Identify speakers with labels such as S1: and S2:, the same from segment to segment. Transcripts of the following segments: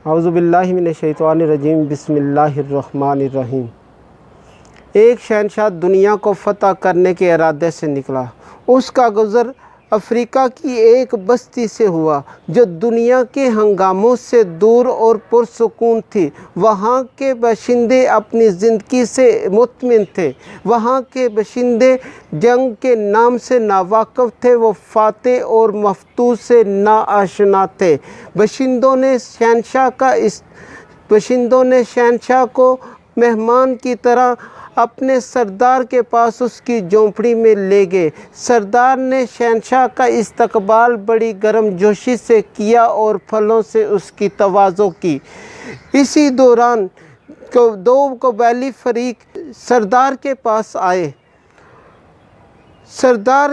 S1: اعوذ باللہ من الشیطان الرجیم بسم اللہ الرحمن الرحیم۔ ایک شہنشاہ دنیا کو فتح کرنے کے ارادے سے نکلا۔ اس کا گزر افریقہ کی ایک بستی سے ہوا جو دنیا کے ہنگاموں سے دور اور پرسکون تھی۔ وہاں کے باشندے اپنی زندگی سے مطمئن تھے۔ وہاں کے باشندے جنگ کے نام سے ناواقف تھے، وہ فاتح اور مفتوح سے ناآشنا تھے۔ باشندوں نے شہنشاہ کو مہمان کی طرح اپنے سردار کے پاس اس کی جھونپڑی میں لے گئے۔ سردار نے شہنشاہ کا استقبال بڑی گرم جوشی سے کیا اور پھلوں سے اس کی تواضع کی۔ اسی دوران دو قبائلی فریق سردار کے پاس آئے۔ سردار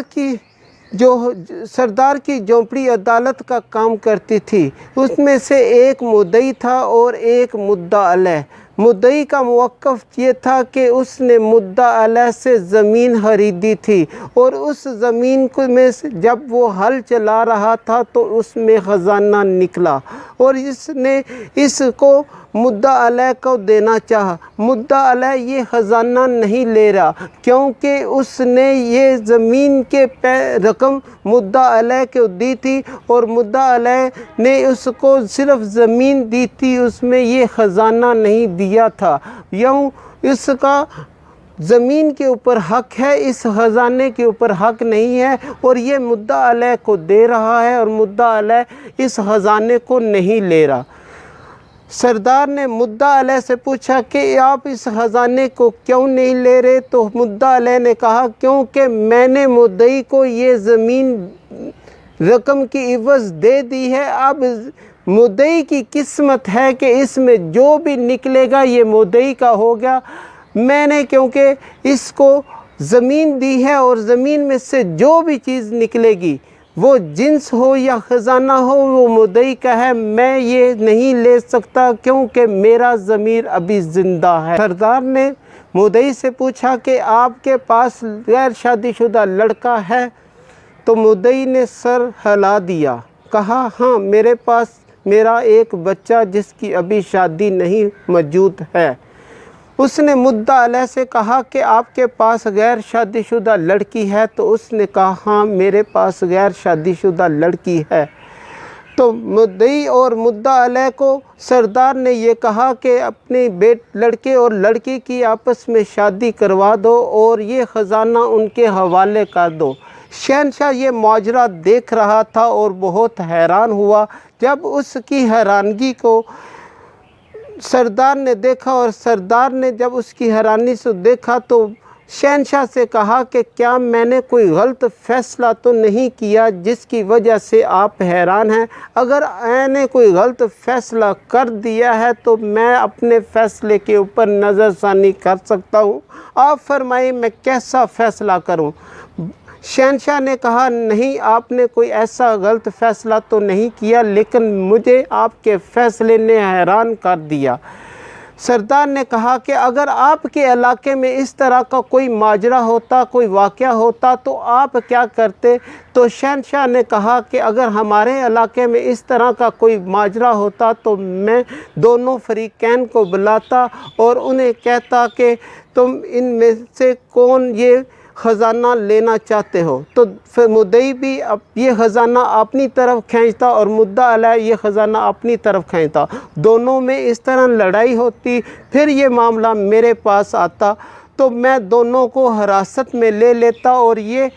S1: کی جھونپڑی عدالت کا کام کرتی تھی۔ اس میں سے ایک مدعی تھا اور ایک مدعا علیہ۔ مدعی کا موقف یہ تھا کہ اس نے مدعا علیہ سے زمین خریدی تھی اور اس زمین میں جب وہ ہل چلا رہا تھا تو اس میں خزانہ نکلا اور اس نے اس کو مدعا علیہ کو دینا چاہا۔ مدعا علیہ یہ خزانہ نہیں لے رہا کیونکہ اس نے یہ زمین کے رقم مدعا علیہ کو دی تھی اور مدعا علیہ نے اس کو صرف زمین دی تھی، اس میں یہ خزانہ نہیں دیا تھا۔ یوں اس کا زمین کے اوپر حق ہے، اس خزانے کے اوپر حق نہیں ہے اور یہ مدعا علیہ کو دے رہا ہے اور مدعا علیہ اس خزانے کو نہیں لے رہا۔ سردار نے مدعا علیہ سے پوچھا کہ آپ اس خزانے کو کیوں نہیں لے رہے؟ تو مدعا علیہ نے کہا کیونکہ میں نے مدعی کو یہ زمین رقم کی عوض دے دی ہے، اب مدعی کی قسمت ہے کہ اس میں جو بھی نکلے گا یہ مدعی کا ہو گیا۔ میں نے کیونکہ اس کو زمین دی ہے اور زمین میں سے جو بھی چیز نکلے گی وہ جنس ہو یا خزانہ ہو وہ مدعی کا ہے، میں یہ نہیں لے سکتا کیونکہ میرا ضمیر ابھی زندہ ہے۔ سردار نے مدعی سے پوچھا کہ آپ کے پاس غیر شادی شدہ لڑکا ہے؟ تو مدعی نے سر ہلا دیا، کہا ہاں میرے پاس میرا ایک بچہ جس کی ابھی شادی نہیں موجود ہے۔ اس نے مدعا علیہ سے کہا کہ آپ کے پاس غیر شادی شدہ لڑکی ہے؟ تو اس نے کہا ہاں میرے پاس غیر شادی شدہ لڑکی ہے۔ تو مدعی اور مدعا علیہ کو سردار نے یہ کہا کہ اپنے لڑکے اور لڑکی کی آپس میں شادی کروا دو اور یہ خزانہ ان کے حوالے کر دو۔ شہنشاہ یہ ماجرا دیکھ رہا تھا اور بہت حیران ہوا۔ جب اس کی حیرانگی کو سردار نے دیکھا اور سردار نے جب اس کی حیرانی سے دیکھا تو شہنشاہ سے کہا کہ کیا میں نے کوئی غلط فیصلہ تو نہیں کیا جس کی وجہ سے آپ حیران ہیں؟ اگر میں نے کوئی غلط فیصلہ کر دیا ہے تو میں اپنے فیصلے کے اوپر نظر ثانی کر سکتا ہوں، آپ فرمائیں میں کیسا فیصلہ کروں؟ شہنشاہ نے کہا نہیں، آپ نے کوئی ایسا غلط فیصلہ تو نہیں کیا لیکن مجھے آپ کے فیصلے نے حیران کر دیا۔ سردار نے کہا کہ اگر آپ کے علاقے میں اس طرح کا کوئی ماجرا ہوتا، کوئی واقعہ ہوتا تو آپ کیا کرتے؟ تو شہنشاہ نے کہا کہ اگر ہمارے علاقے میں اس طرح کا کوئی ماجرا ہوتا تو میں دونوں فریقین کو بلاتا اور انہیں کہتا کہ تم ان میں سے کون یہ خزانہ لینا چاہتے ہو؟ تو پھر مدعی بھی یہ خزانہ اپنی طرف کھینچتا اور مدعا علیہ یہ خزانہ اپنی طرف کھینچتا، دونوں میں اس طرح لڑائی ہوتی، پھر یہ معاملہ میرے پاس آتا تو میں دونوں کو حراست میں لے لیتا اور یہ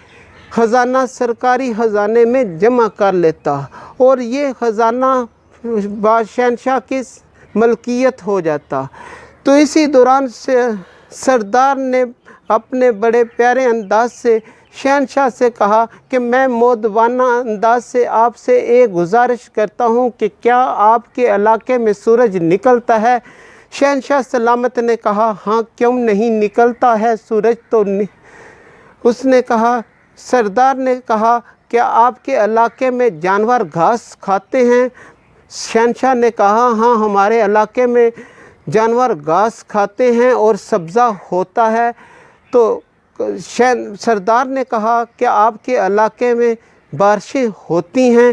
S1: خزانہ سرکاری خزانے میں جمع کر لیتا اور یہ خزانہ شہنشاہ کی ملکیت ہو جاتا۔ تو اسی دوران سردار نے اپنے بڑے پیارے انداز سے شہنشاہ سے کہا کہ میں مؤدبانہ انداز سے آپ سے ایک گزارش کرتا ہوں کہ کیا آپ کے علاقے میں سورج نکلتا ہے؟ شہنشاہ سلامت نے کہا ہاں کیوں نہیں نکلتا ہے سورج تو اس نے کہا سردار نے کہا کیا آپ کے علاقے میں جانور گھاس کھاتے ہیں؟ شہنشاہ نے کہا ہاں ہمارے علاقے میں جانور گھاس کھاتے ہیں اور سبزہ ہوتا ہے۔ تو سردار نے کہا کہ آپ کے علاقے میں بارشیں ہوتی ہیں؟